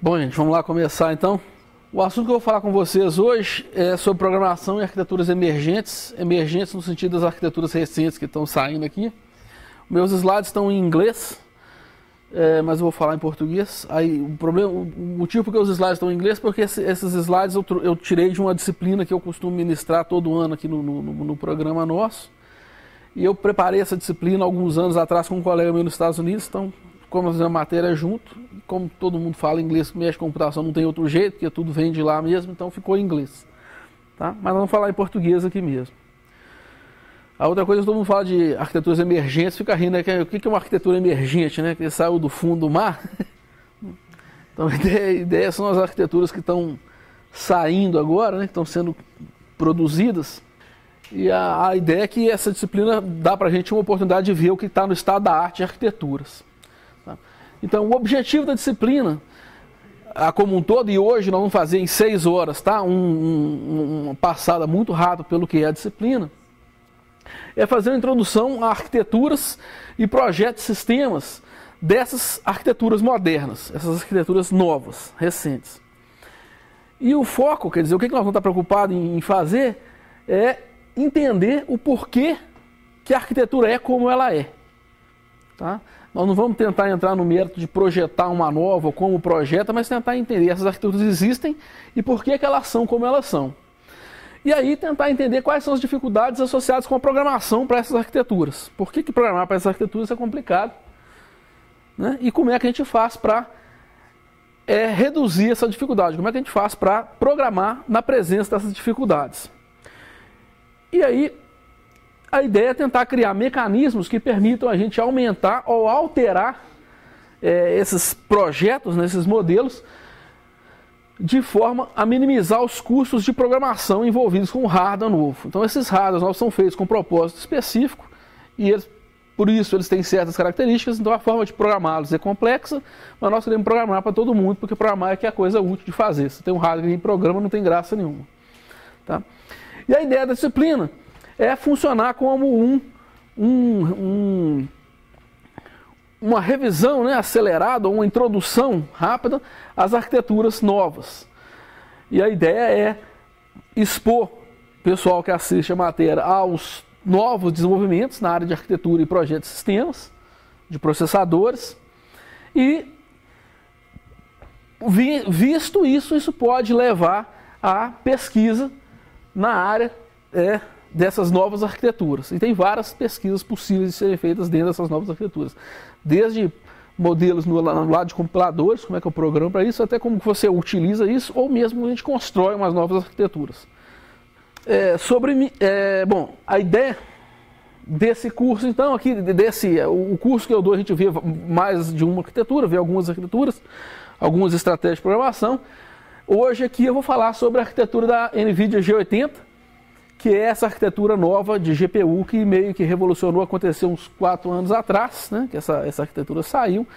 Bom, gente, vamos lá começar então. O assunto que eu vou falar com vocês hoje é sobre programação e arquiteturas emergentes. Emergentes no sentido das arquiteturas recentes que estão saindo aqui. Meus slides estão em inglês, mas eu vou falar em português. Aí, o motivo porque os slides estão em inglês é porque esses slides eu tirei de uma disciplina que eu costumo ministrar todo ano aqui no programa nosso. E eu preparei essa disciplina alguns anos atrás com um colega meu nos Estados Unidos, então como fazer a matéria junto, como todo mundo fala inglês, mexe com computação, não tem outro jeito, porque tudo vem de lá mesmo, então ficou em inglês. Tá? Mas vamos falar em português aqui mesmo. A outra coisa, todo mundo fala de arquiteturas emergentes, fica rindo, né? O que é uma arquitetura emergente, né? Que saiu do fundo do mar. Então a ideia são as arquiteturas que estão saindo agora, né? Que estão sendo produzidas. E a ideia é que essa disciplina dá para a gente uma oportunidade de ver o que está no estado da arte de arquiteturas. Então, o objetivo da disciplina, como um todo, e hoje nós vamos fazer em 6 horas, tá? Uma passada muito rápida pelo que é a disciplina, é fazer uma introdução a arquiteturas e projetos de sistemas dessas arquiteturas modernas, essas arquiteturas novas, recentes. E o foco, quer dizer, o que nós vamos estar preocupados em fazer é entender o porquê que a arquitetura é como ela é. Tá? Nós não vamos tentar entrar no mérito de projetar uma nova ou como projeta, mas tentar entender essas arquiteturas existem e por que elas são como elas são. E aí tentar entender quais são as dificuldades associadas com a programação para essas arquiteturas. Por que programar para essas arquiteturas é complicado? Né? E como é que a gente faz para reduzir essa dificuldade? Como é que a gente faz para programar na presença dessas dificuldades? E aí a ideia é tentar criar mecanismos que permitam a gente aumentar ou alterar esses projetos, esses modelos, de forma a minimizar os custos de programação envolvidos com o hardware novo. Então esses hardwares novos são feitos com propósito específico e por isso eles têm certas características, então a forma de programá-los é complexa, mas nós queremos programar para todo mundo, porque programar é que é a coisa útil de fazer. Se tem um hardware que programa, não tem graça nenhuma. Tá? E a ideia da disciplina é funcionar como uma revisão acelerada, uma introdução rápida às arquiteturas novas. E a ideia é expor o pessoal que assiste a matéria aos novos desenvolvimentos na área de arquitetura e projetos de sistemas, de processadores, e visto isso pode levar à pesquisa na área dessas novas arquiteturas. E tem várias pesquisas possíveis de serem feitas dentro dessas novas arquiteturas. Desde modelos no lado de compiladores, como é que eu programo para isso, até como você utiliza isso, ou mesmo a gente constrói umas novas arquiteturas. Bom, a ideia desse curso, então, aqui, o curso que eu dou, a gente vê mais de uma arquitetura, vê algumas arquiteturas, algumas estratégias de programação. Hoje aqui eu vou falar sobre a arquitetura da NVIDIA G80, que é essa arquitetura nova de GPU que meio que revolucionou, aconteceu uns 4 anos atrás, né, que essa arquitetura saiu,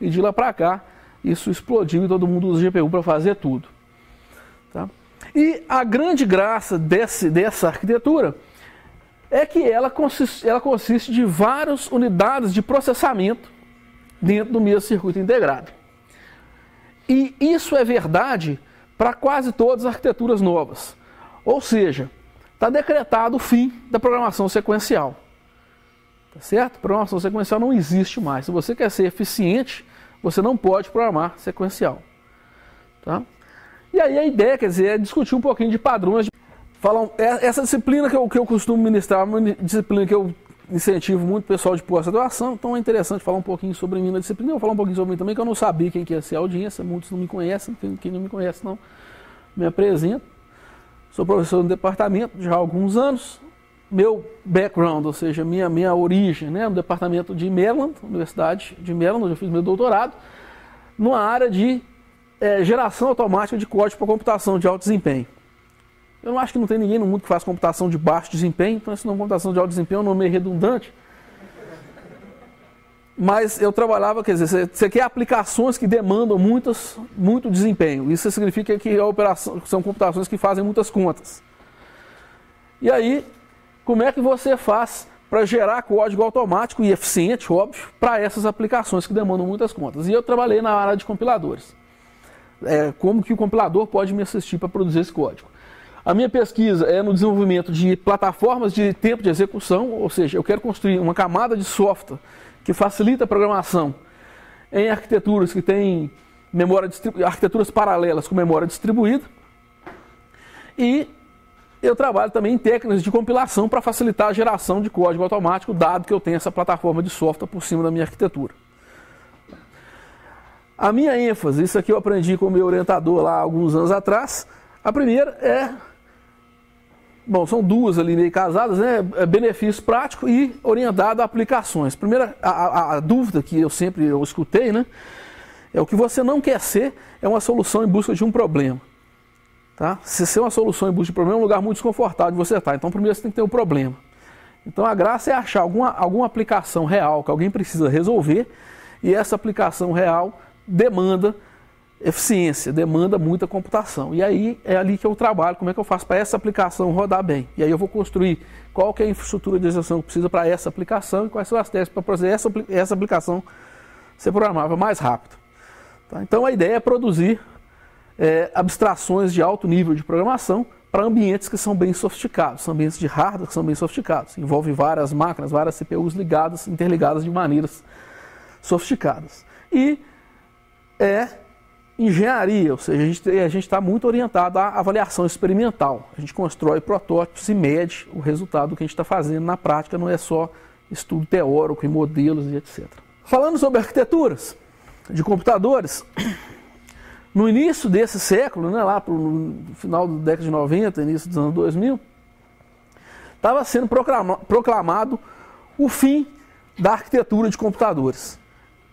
e de lá para cá isso explodiu e todo mundo usa GPU para fazer tudo. Tá? E a grande graça dessa arquitetura é que ela consiste de várias unidades de processamento dentro do mesmo circuito integrado. E isso é verdade para quase todas as arquiteturas novas. Ou seja, está decretado o fim da programação sequencial. Tá certo? Programação sequencial não existe mais. Se você quer ser eficiente, você não pode programar sequencial. Tá? E aí a ideia, quer dizer, é discutir um pouquinho de padrões. essa disciplina que eu costumo ministrar, é uma disciplina que eu incentivo muito o pessoal de pós-graduação, então é interessante falar um pouquinho sobre mim na disciplina. Eu vou falar um pouquinho sobre mim também, que eu não sabia quem que ia ser a audiência, muitos não me conhecem, quem não me conhece não me apresento. Sou professor no departamento já há alguns anos. Meu background, ou seja, minha origem, né, no departamento de Maryland, Universidade de Maryland, onde eu fiz meu doutorado, numa área de geração automática de código para computação de alto desempenho. Eu não acho que não tem ninguém no mundo que faz computação de baixo desempenho, então esse nome computação de alto desempenho é um nome meio redundante. Mas eu trabalhava, quer dizer, você quer aplicações que demandam muito desempenho. Isso significa que são computações que fazem muitas contas. E aí, como é que você faz para gerar código automático e eficiente, óbvio, para essas aplicações que demandam muitas contas? E eu trabalhei na área de compiladores. Como que o compilador pode me assistir para produzir esse código? A minha pesquisa é no desenvolvimento de plataformas de tempo de execução, ou seja, eu quero construir uma camada de software que facilita a programação em arquiteturas que têm arquiteturas paralelas com memória distribuída. E eu trabalho também em técnicas de compilação para facilitar a geração de código automático, dado que eu tenho essa plataforma de software por cima da minha arquitetura. A minha ênfase, isso aqui eu aprendi com o meu orientador lá há alguns anos atrás, a primeira são duas ali meio casadas, né? Benefício prático e orientado a aplicações. Primeira, a dúvida que eu escutei, né? É o que você não quer ser é uma solução em busca de um problema. Tá? Se ser uma solução em busca de um problema é um lugar muito desconfortável de você estar. Então primeiro você tem que ter um problema. Então a graça é achar alguma aplicação real que alguém precisa resolver e essa aplicação real demanda eficiência, demanda muita computação. E aí é ali que eu trabalho, como é que eu faço para essa aplicação rodar bem. E aí eu vou construir qual que é a infraestrutura de execução que precisa para essa aplicação e quais são as testes para fazer essa aplicação ser programável mais rápido. Tá? Então a ideia é produzir abstrações de alto nível de programação para ambientes que são bem sofisticados, são ambientes de hardware que são bem sofisticados. Envolve várias máquinas, várias CPUs interligadas de maneiras sofisticadas. E engenharia, ou seja, a gente está muito orientado à avaliação experimental. A gente constrói protótipos e mede o resultado do que a gente está fazendo na prática, não é só estudo teórico e modelos e etc. Falando sobre arquiteturas de computadores, no início desse século, né, lá no final da década de 90, início dos anos 2000, estava sendo proclamado o fim da arquitetura de computadores.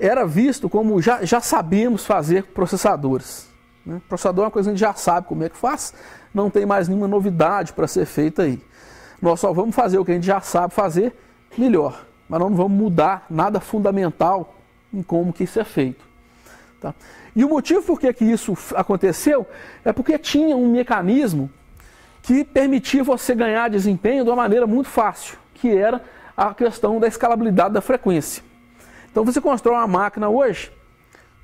Era visto como já sabemos fazer processadores. Né? Processador é uma coisa que a gente já sabe como é que faz, não tem mais nenhuma novidade para ser feita aí. Nós só vamos fazer o que a gente já sabe fazer melhor, mas não vamos mudar nada fundamental em como que isso é feito. Tá? E o motivo por que isso aconteceu é porque tinha um mecanismo que permitia você ganhar desempenho de uma maneira muito fácil, que era a questão da escalabilidade da frequência. Então você constrói uma máquina hoje,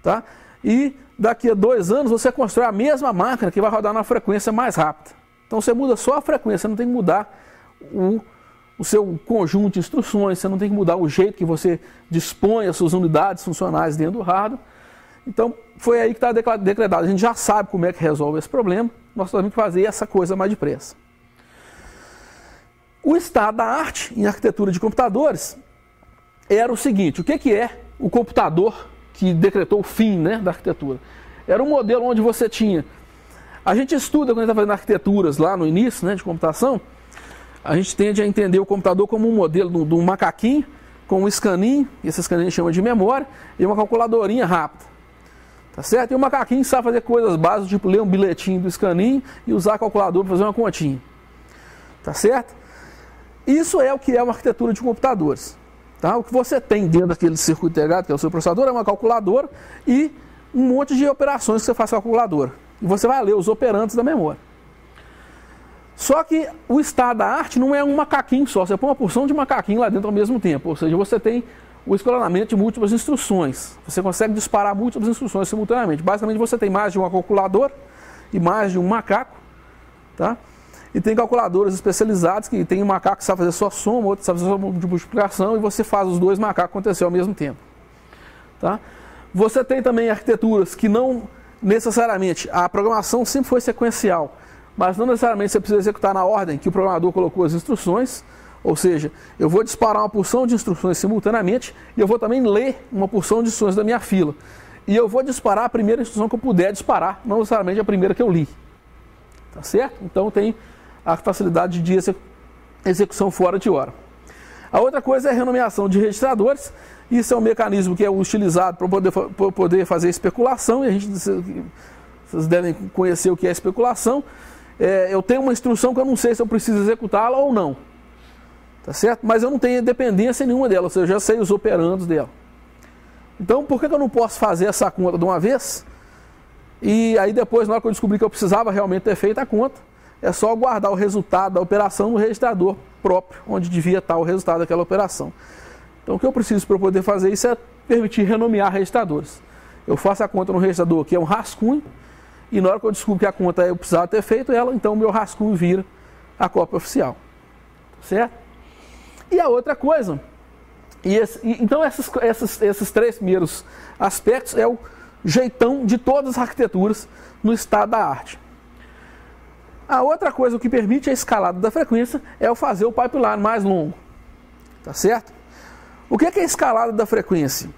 tá? E daqui a 2 anos você constrói a mesma máquina que vai rodar na frequência mais rápida. Então você muda só a frequência, você não tem que mudar o seu conjunto de instruções, você não tem que mudar o jeito que você dispõe as suas unidades funcionais dentro do hardware. Então foi aí que está decretado. A gente já sabe como é que resolve esse problema, nós temos que fazer essa coisa mais depressa. O estado da arte em arquitetura de computadores era o seguinte: o que é o computador que decretou o fim, né, da arquitetura? Era um modelo onde você tinha... A gente estuda, quando a gente está fazendo arquiteturas lá no início, né, de computação, a gente tende a entender o computador como um modelo de um macaquinho com um escaninho, esse escaninho a gente chama de memória, e uma calculadorinha rápida. Tá certo? E o macaquinho sabe fazer coisas básicas, tipo ler um bilhetinho do escaninho e usar a calculadora para fazer uma continha. Tá certo? Isso é o que é uma arquitetura de computadores. Tá? O que você tem dentro daquele circuito integrado, que é o seu processador, é uma calculadora e um monte de operações que você faz com a calculadora. E você vai ler os operandos da memória. Só que o estado da arte não é um macaquinho só, você põe uma porção de macaquinho lá dentro ao mesmo tempo. Ou seja, você tem o escalonamento de múltiplas instruções. Você consegue disparar múltiplas instruções simultaneamente. Basicamente você tem mais de uma calculadora e mais de um macaco. Tá? E tem calculadoras especializadas que tem um macaco que sabe fazer só soma, outro sabe fazer só de multiplicação, e você faz os dois macacos acontecer ao mesmo tempo. Tá? Você tem também arquiteturas que não necessariamente, a programação sempre foi sequencial, mas não necessariamente você precisa executar na ordem que o programador colocou as instruções, ou seja, eu vou disparar uma porção de instruções simultaneamente e eu vou também ler uma porção de instruções da minha fila. E eu vou disparar a primeira instrução que eu puder disparar, não necessariamente a primeira que eu li. Tá certo? Então tem a facilidade de execução fora de hora. A outra coisa é a renomeação de registradores. Isso é um mecanismo que é utilizado para poder fazer especulação, e vocês devem conhecer o que é especulação. Eu tenho uma instrução que eu não sei se eu preciso executá-la ou não. Tá certo? Mas eu não tenho dependência nenhuma dela, ou seja, eu já sei os operandos dela. Então, por que eu não posso fazer essa conta de uma vez? E aí depois, na hora que eu descobri que eu precisava realmente ter feito a conta, é só guardar o resultado da operação no registrador próprio, onde devia estar o resultado daquela operação. Então, o que eu preciso para poder fazer isso é permitir renomear registradores. Eu faço a conta no registrador, que é um rascunho, e na hora que eu descubro que a conta eu precisava ter feito ela, então o meu rascunho vira a cópia oficial. Certo? E a outra coisa, então esses três primeiros aspectos é o jeitão de todas as arquiteturas no estado da arte. A outra coisa, o que permite a escalada da frequência, é o fazer o pipeline mais longo. Tá certo? O que é a escalada da frequência?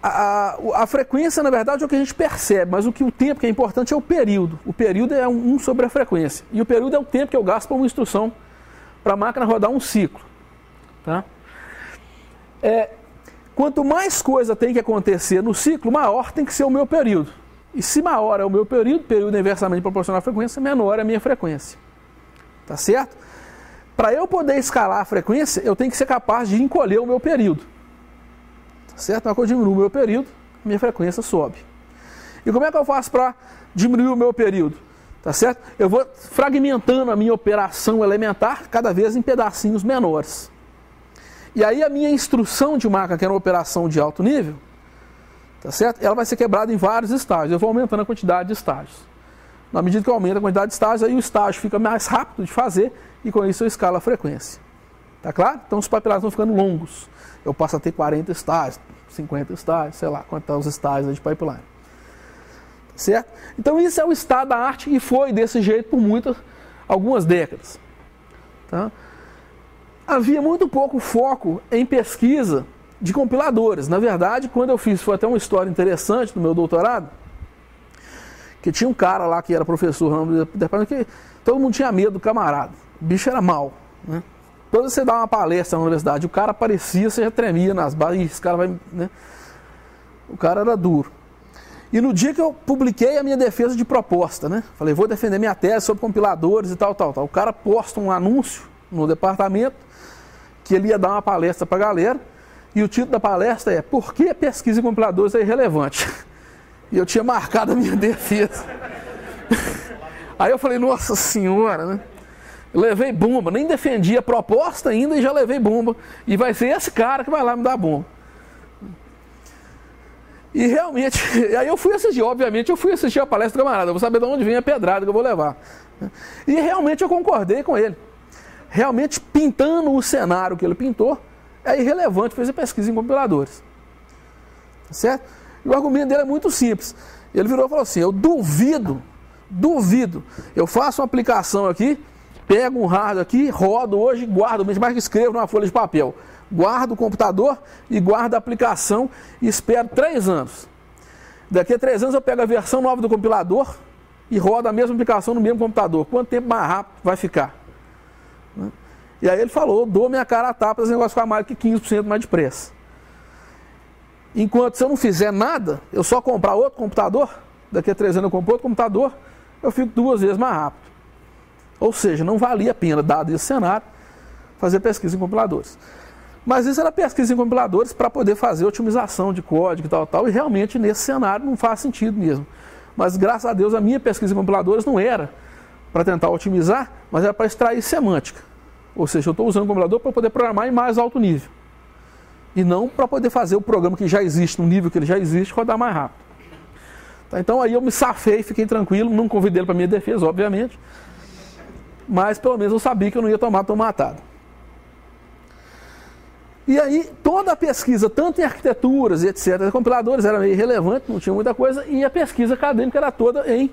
A frequência, na verdade, é o que a gente percebe, mas o tempo que é importante é o período. O período é 1 sobre a frequência. E o período é o tempo que eu gasto para uma instrução, para a máquina rodar um ciclo. Tá? Quanto mais coisa tem que acontecer no ciclo, maior tem que ser o meu período. E se maior é o meu período é inversamente proporcional à frequência, menor é a minha frequência. Tá certo? Para eu poder escalar a frequência, eu tenho que ser capaz de encolher o meu período. Tá certo? Na hora que eu diminuo o meu período, minha frequência sobe. E como é que eu faço para diminuir o meu período? Tá certo? Eu vou fragmentando a minha operação elementar cada vez em pedacinhos menores. E aí a minha instrução de máquina, que era uma operação de alto nível, tá certo? Ela vai ser quebrada em vários estágios. Eu vou aumentando a quantidade de estágios. Na medida que eu aumento a quantidade de estágios, aí o estágio fica mais rápido de fazer e com isso eu escalo a frequência. Tá claro? Então os pipelines vão ficando longos. Eu passo a ter 40 estágios, 50 estágios, sei lá quantos são os estágios de pipeline. Certo? Então isso é o estado da arte e foi desse jeito por algumas décadas. Tá? Havia muito pouco foco em pesquisa de compiladores. Na verdade, quando eu fiz, foi até uma história interessante no meu doutorado, que tinha um cara lá que era professor no departamento, que todo mundo tinha medo do camarada. O bicho era mau. Né? Quando você dá uma palestra na universidade, o cara aparecia, você já tremia nas bases, esse cara vai... Né? O cara era duro. E no dia que eu publiquei a minha defesa de proposta, né? Falei, vou defender minha tese sobre compiladores e tal. O cara posta um anúncio no departamento que ele ia dar uma palestra para a galera, e o título da palestra é Por que pesquisa em compiladores é irrelevante? E eu tinha marcado a minha defesa. Aí eu falei, nossa senhora, né? Eu levei bomba, nem defendi a proposta ainda e já levei bomba. E vai ser esse cara que vai lá me dar bomba. E realmente, aí eu fui assistir a palestra do camarada, eu vou saber de onde vem a pedrada que eu vou levar. E realmente eu concordei com ele. Realmente, pintando o cenário que ele pintou, é irrelevante fazer pesquisa em compiladores. Certo? E o argumento dele é muito simples. Ele virou e falou assim, eu duvido, eu faço uma aplicação aqui, pego um hardware aqui, rodo hoje, guardo, mais que escrevo numa folha de papel. Guardo o computador e guardo a aplicação e espero 3 anos. Daqui a 3 anos eu pego a versão nova do compilador e rodo a mesma aplicação no mesmo computador. Quanto tempo mais rápido vai ficar? E aí ele falou, eu dou minha cara a tapa, esse negócio ficar mais que 15% mais depressa. Enquanto se eu não fizer nada, eu só comprar outro computador, daqui a 3 anos eu compro outro computador, eu fico 2 vezes mais rápido. Ou seja, não valia a pena, dado esse cenário, fazer pesquisa em compiladores. Mas isso era pesquisa em compiladores para poder fazer otimização de código e tal, e realmente nesse cenário não faz sentido mesmo. Mas graças a Deus a minha pesquisa em compiladores não era para tentar otimizar, mas era para extrair semântica. Ou seja, eu estou usando o compilador para poder programar em mais alto nível. E não para poder fazer o programa que já existe, no nível que ele já existe, rodar mais rápido. Tá, então aí eu me safei, fiquei tranquilo, não convidei ele para minha defesa, obviamente. Mas pelo menos eu sabia que eu não ia tomar tomatado. E aí toda a pesquisa, tanto em arquiteturas e etc., compiladores era meio irrelevante, não tinha muita coisa, e a pesquisa acadêmica era toda em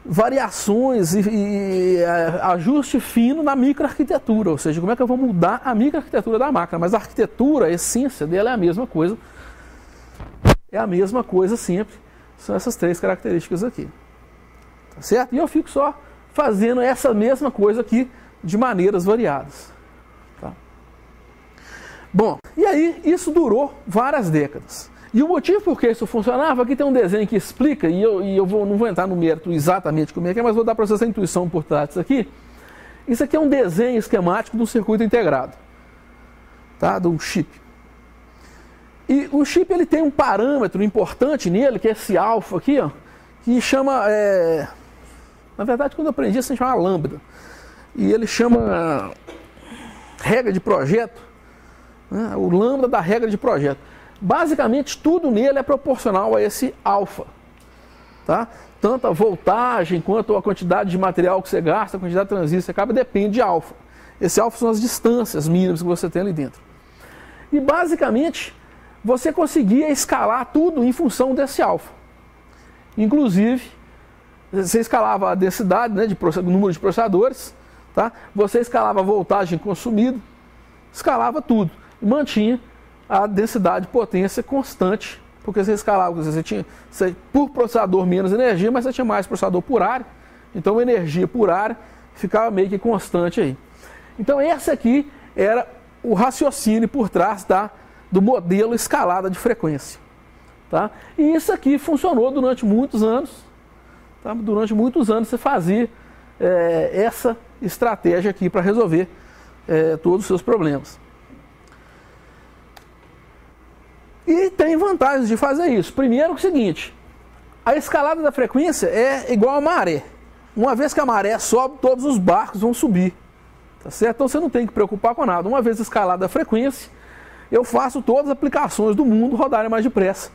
variações e ajuste fino na microarquitetura, ou seja, como é que eu vou mudar a microarquitetura da máquina, mas a arquitetura, a essência dela é a mesma coisa, sempre, são essas três características aqui, tá certo? E eu fico só fazendo essa mesma coisa aqui de maneiras variadas, tá? Bom, e aí isso durou várias décadas. E o motivo por que isso funcionava, aqui tem um desenho que explica, e eu não vou entrar no mérito exatamente como é que é, mas vou dar para vocês a intuição por trás disso aqui. Isso aqui é um desenho esquemático de um circuito integrado, tá? De um chip. E o chip ele tem um parâmetro importante nele, que é esse alfa aqui, ó, que chama, na verdade quando eu aprendi isso se chama lambda. E ele chama regra de projeto, né? O lambda da regra de projeto. Basicamente, tudo nele é proporcional a esse alfa, tá? Tanto a voltagem quanto a quantidade de material que você gasta, a quantidade de transistor que você acaba, depende de alfa. Esse alfa são as distâncias mínimas que você tem ali dentro. E, basicamente, você conseguia escalar tudo em função desse alfa. Inclusive, você escalava a densidade, né, o número de processadores, tá? Você escalava a voltagem consumida, escalava tudo e mantinha a densidade de potência constante, porque você escalava, você tinha por processador menos energia, mas você tinha mais processador por área, então a energia por área ficava meio que constante aí. Então esse aqui era o raciocínio por trás do modelo escalada de frequência, tá? E isso aqui funcionou durante muitos anos, tá? Durante muitos anos você fazia essa estratégia aqui para resolver todos os seus problemas. E tem vantagens de fazer isso. Primeiro, o seguinte, a escalada da frequência é igual a maré. Uma vez que a maré sobe, todos os barcos vão subir, tá certo? Então você não tem que preocupar com nada. Uma vez escalada a frequência, eu faço todas as aplicações do mundo rodarem mais depressa,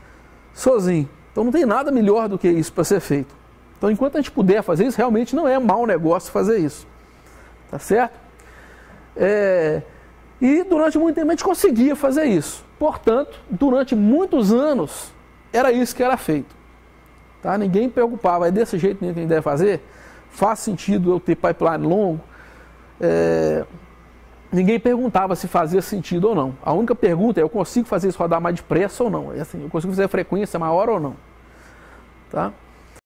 sozinho. Então não tem nada melhor do que isso para ser feito. Então enquanto a gente puder fazer isso, realmente não é mau negócio fazer isso, tá certo? E durante muito tempo a gente conseguia fazer isso. Portanto, durante muitos anos, era isso que era feito. Tá? Ninguém preocupava, é desse jeito mesmo que a gente deve fazer? Faz sentido eu ter pipeline longo? Ninguém perguntava se fazia sentido ou não. A única pergunta é, eu consigo fazer isso rodar mais depressa ou não? É assim, eu consigo fazer a frequência maior ou não? Tá?